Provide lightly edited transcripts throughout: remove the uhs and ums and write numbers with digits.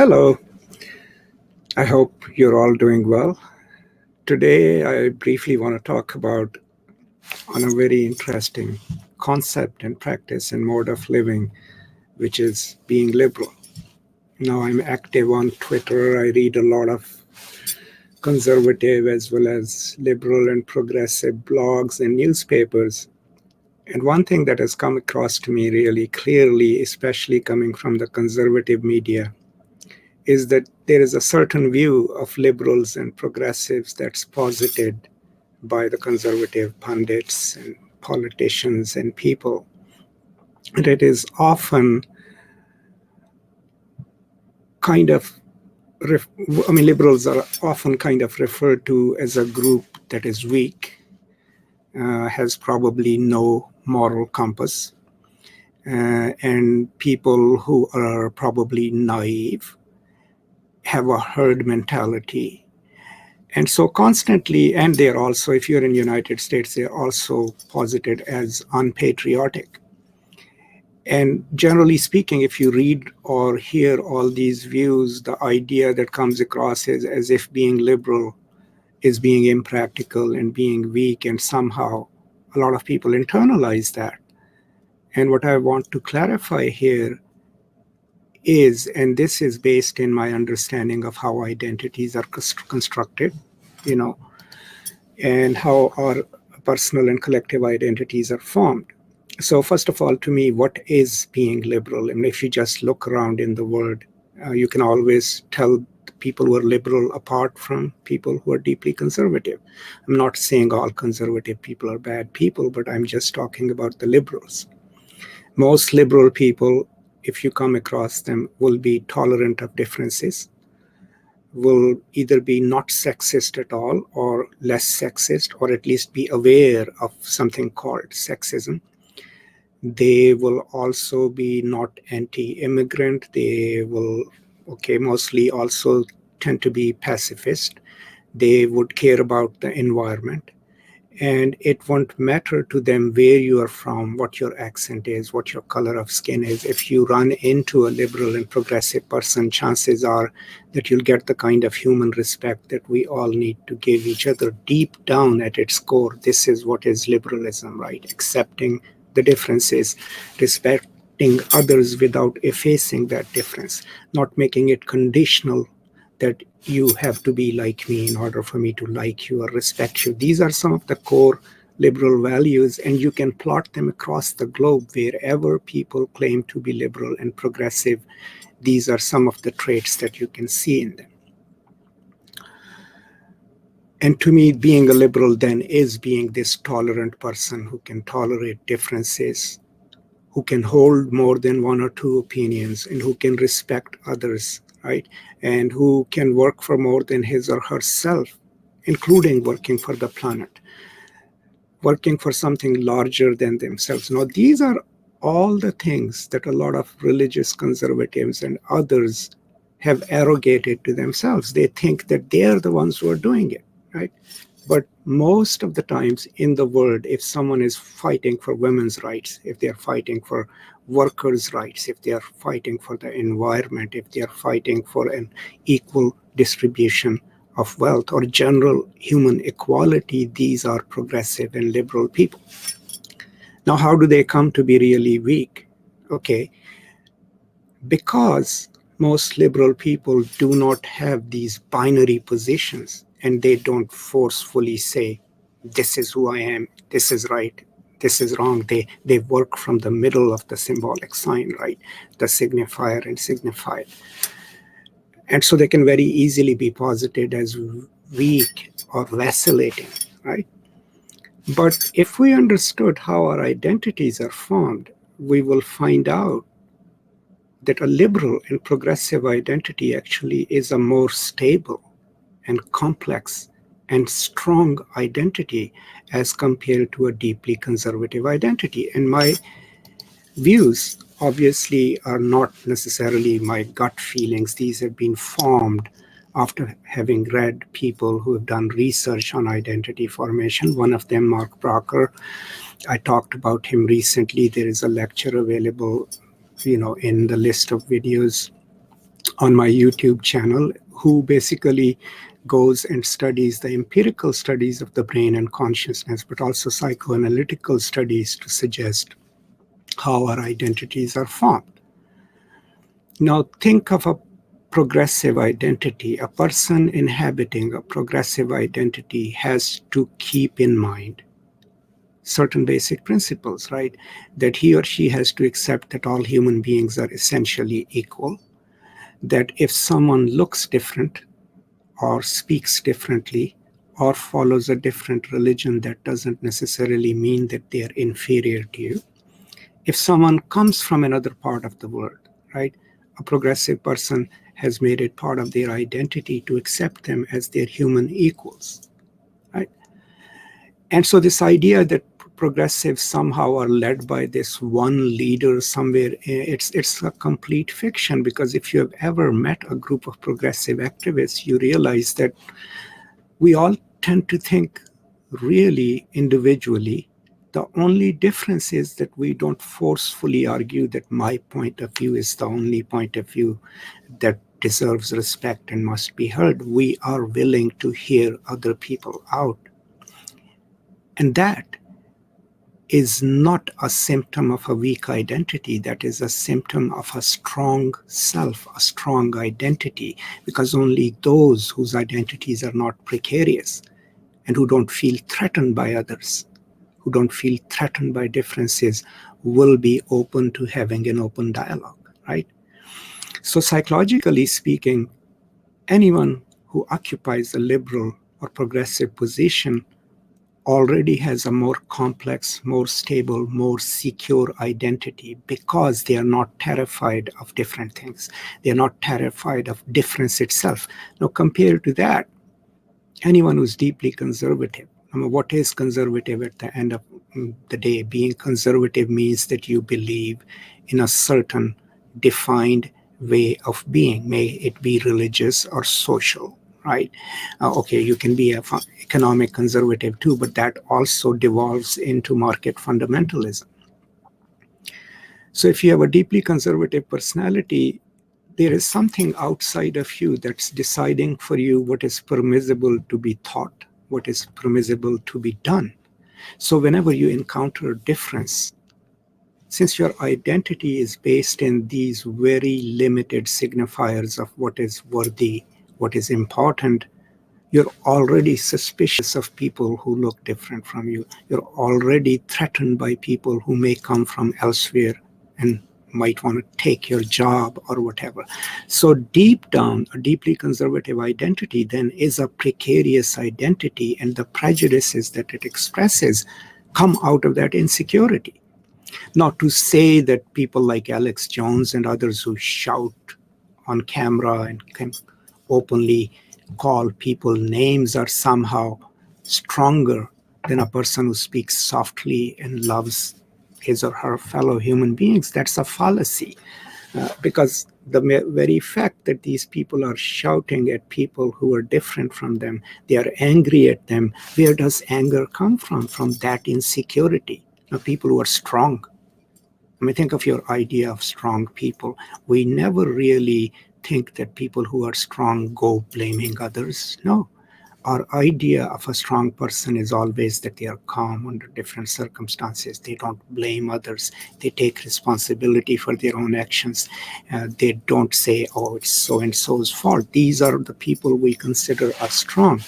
Hello, I hope you're all doing well. Today, I briefly want to talk about on a very interesting concept and practice and mode of living, which is being liberal. Now, I'm active on Twitter. I read a lot of conservative as well as liberal and progressive blogs and newspapers. And one thing that has come across to me really clearly, especially coming from the conservative media, is that there is a certain view of liberals and progressives that's posited by the conservative pundits and politicians and people. And it is often kind of, liberals are often kind of referred to as a group that is weak, has probably no moral compass, and people who are probably naive, have a herd mentality. And so constantly, and they're also, if you're in the United States, they're also posited as unpatriotic. And generally speaking, if you read or hear all these views, the idea that comes across is as if being liberal is being impractical and being weak, and somehow a lot of people internalize that. And what I want to clarify here is, and this is based in my understanding of how identities are constructed, and how our personal and collective identities are formed. So first of all, to me, what is being liberal? And if you just look around in the world, you can always tell people who are liberal apart from people who are deeply conservative. I'm not saying all conservative people are bad people, but I'm just talking about the liberals. Most liberal people, if you come across them, will be tolerant of differences, will either be not sexist at all or less sexist, or at least be aware of something called sexism. They will also be not anti-immigrant. They will, mostly also tend to be pacifist. They would care about the environment. And it won't matter to them where you are from, what your accent is, what your color of skin is. If you run into a liberal and progressive person, chances are that you'll get the kind of human respect that we all need to give each other. Deep down at its core, this is what is liberalism, right? Accepting the differences, respecting others without effacing that difference, not making it conditional that you have to be like me in order for me to like you or respect you. These are some of the core liberal values, and you can plot them across the globe wherever people claim to be liberal and progressive. These are some of the traits that you can see in them. And to me, being a liberal then is being this tolerant person who can tolerate differences, who can hold more than one or two opinions, and who can respect others, right? And who can work for more than his or herself, including working for the planet, working for something larger than themselves. Now, these are all the things that a lot of religious conservatives and others have arrogated to themselves. They think that they are the ones who are doing it, right? But most of the times in the world, if someone is fighting for women's rights, if they're fighting for workers' rights, if they are fighting for the environment, if they are fighting for an equal distribution of wealth or general human equality, these are progressive and liberal people. Now, how do they come to be really weak? Okay, because most liberal people do not have these binary positions, and they don't forcefully say, this is who I am, this is right, this is wrong. They work from the middle of the symbolic sign, right? The signifier and signified. And so they can very easily be posited as weak or vacillating, right? But if we understood how our identities are formed, we will find out that a liberal and progressive identity actually is a more stable and complex and strong identity as compared to a deeply conservative identity. And my views obviously are not necessarily my gut feelings. These have been formed after having read people who have done research on identity formation. One of them, Mark Brocker, I talked about him recently. There is a lecture available, in the list of videos on my YouTube channel, who basically goes and studies the empirical studies of the brain and consciousness, but also psychoanalytical studies to suggest how our identities are formed. Now, think of a progressive identity. A person inhabiting a progressive identity has to keep in mind certain basic principles, right? That he or she has to accept that all human beings are essentially equal, that if someone looks different or speaks differently or follows a different religion, that doesn't necessarily mean that they are inferior to you. If someone comes from another part of the world, right, a progressive person has made it part of their identity to accept them as their human equals, right? And so this idea that progressives somehow are led by this one leader somewhere, it's a complete fiction, because if you have ever met a group of progressive activists, you realize that we all tend to think really individually. The only difference is that we don't forcefully argue that my point of view is the only point of view that deserves respect and must be heard. We are willing to hear other people out. And that is not a symptom of a weak identity. That is a symptom of a strong self, a strong identity, because only those whose identities are not precarious and who don't feel threatened by others, who don't feel threatened by differences, will be open to having an open dialogue, right? So psychologically speaking, anyone who occupies a liberal or progressive position already has a more complex, more stable, more secure identity, because they are not terrified of different things. They are not terrified of difference itself. Now, compared to that, anyone who's deeply conservative, I mean, what is conservative at the end of the day? Being conservative means that you believe in a certain defined way of being, may it be religious or social, right? Okay, you can be an economic conservative too, but that also devolves into market fundamentalism. So if you have a deeply conservative personality, there is something outside of you that's deciding for you what is permissible to be thought, what is permissible to be done. So whenever you encounter difference, since your identity is based in these very limited signifiers of what is worthy, what is important, you're already suspicious of people who look different from you. You're already threatened by people who may come from elsewhere and might want to take your job or whatever. So deep down, a deeply conservative identity then is a precarious identity, and the prejudices that it expresses come out of that insecurity. Not to say that people like Alex Jones and others who shout on camera and can openly call people names are somehow stronger than a person who speaks softly and loves his or her fellow human beings. That's a fallacy, because the very fact that these people are shouting at people who are different from them, they are angry at them. Where does anger come from? From that insecurity. Now, people who are strong, I mean, think of your idea of strong people. We never really think that people who are strong go blaming others. No. Our idea of a strong person is always that they are calm under different circumstances. They don't blame others. They take responsibility for their own actions. They don't say, oh, it's so-and-so's fault. These are the people we consider are strong.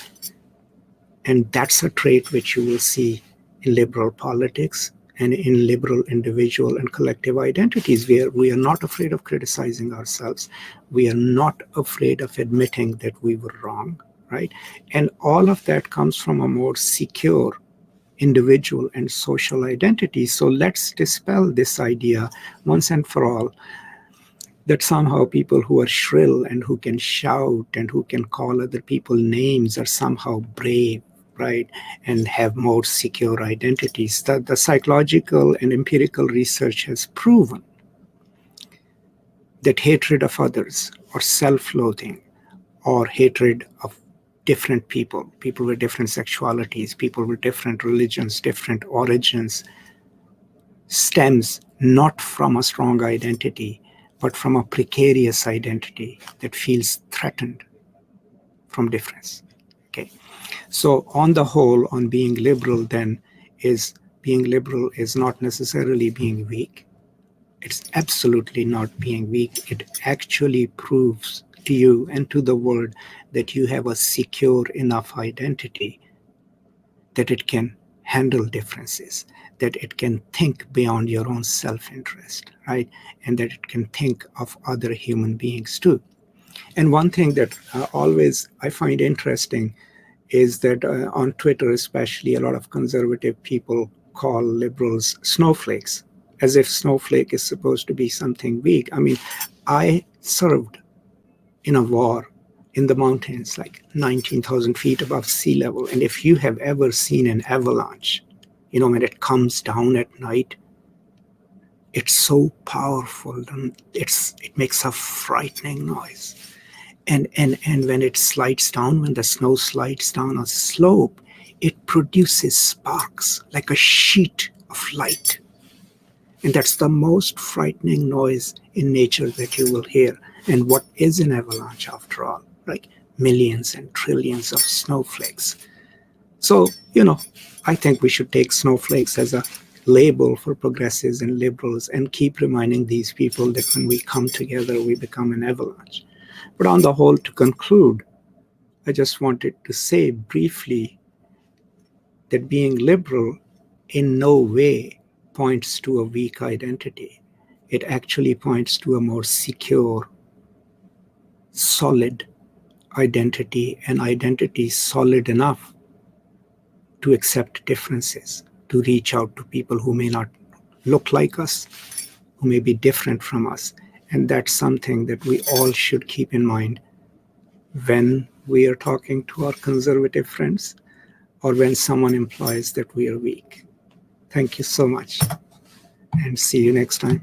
And that's a trait which you will see in liberal politics and in liberal individual and collective identities, where we are not afraid of criticizing ourselves. We are not afraid of admitting that we were wrong, right? And all of that comes from a more secure individual and social identity. So let's dispel this idea once and for all that somehow people who are shrill and who can shout and who can call other people names are somehow brave, right, and have more secure identities. The psychological and empirical research has proven that hatred of others or self-loathing or hatred of different people, people with different sexualities, people with different religions, different origins, stems not from a strong identity, but from a precarious identity that feels threatened from difference. Okay. So on the whole, on being liberal then, is being liberal is not necessarily being weak. It's absolutely not being weak. It actually proves to you and to the world that you have a secure enough identity that it can handle differences, that it can think beyond your own self-interest, right? And that it can think of other human beings too. And one thing that always I find interesting is that on Twitter, especially, a lot of conservative people call liberals snowflakes, as if snowflake is supposed to be something weak. I mean, I served in a war in the mountains, like 19,000 feet above sea level. And if you have ever seen an avalanche, when it comes down at night, it's so powerful. And it makes a frightening noise. And when it slides down, when the snow slides down a slope, it produces sparks like a sheet of light. And that's the most frightening noise in nature that you will hear. And what is an avalanche after all? Like millions and trillions of snowflakes. So, I think we should take snowflakes as a label for progressives and liberals and keep reminding these people that when we come together, we become an avalanche. But on the whole, to conclude, I just wanted to say briefly that being liberal in no way points to a weak identity. It actually points to a more secure, solid identity, an identity solid enough to accept differences, to reach out to people who may not look like us, who may be different from us. And that's something that we all should keep in mind when we are talking to our conservative friends or when someone implies that we are weak. Thank you so much, and see you next time.